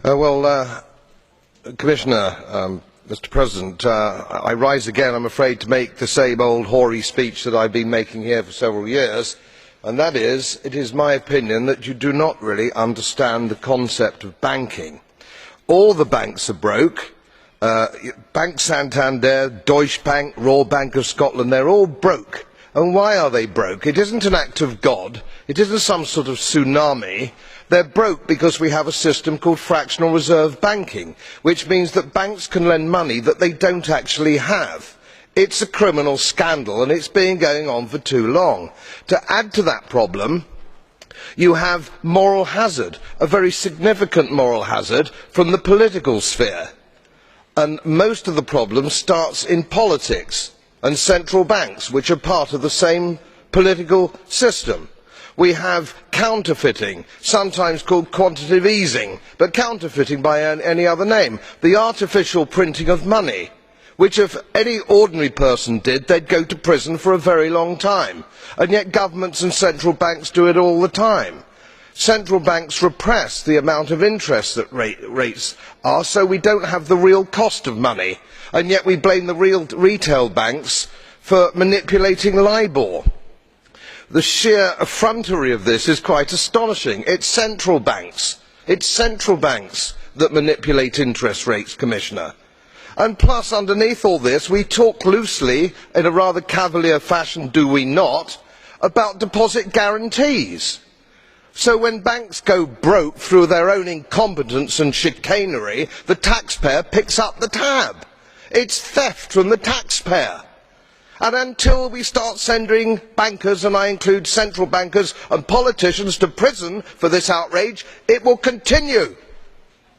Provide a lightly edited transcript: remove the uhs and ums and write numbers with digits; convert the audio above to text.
Commissioner, Mr President, I rise again, I am afraid, to make the same old hoary speech that I have been making here for several years, and that is, it is my opinion that you do not really understand the concept of banking. All the banks are broke. Bank Santander, Deutsche Bank, Royal Bank of Scotland, they are all broke. And why are they broke? It isn't an act of God. It isn't some sort of tsunami. They are broke because we have a system called fractional reserve banking, which means that banks can lend money that they do not actually have. It is a criminal scandal, and it has been going on for too long. To add to that problem, you have moral hazard, a very significant moral hazard from the political sphere. And most of the problem starts in politics and central banks, which are part of the same political system. We have counterfeiting, sometimes called quantitative easing, but counterfeiting by any other name. The artificial printing of money, which if any ordinary person did, they would go to prison for a very long time. And yet governments and central banks do it all the time. Central banks repress the amount of interest that rates are, so we do not have the real cost of money. And yet we blame the real retail banks for manipulating LIBOR. The sheer effrontery of this is quite astonishing. It is central banks that manipulate interest rates, Commissioner. And plus, underneath all this, we talk loosely, in a rather cavalier fashion, do we not, about deposit guarantees. So when banks go broke through their own incompetence and chicanery, the taxpayer picks up the tab. It is theft from the taxpayer. And until we start sending bankers, and I include central bankers and politicians, to prison for this outrage, it will continue.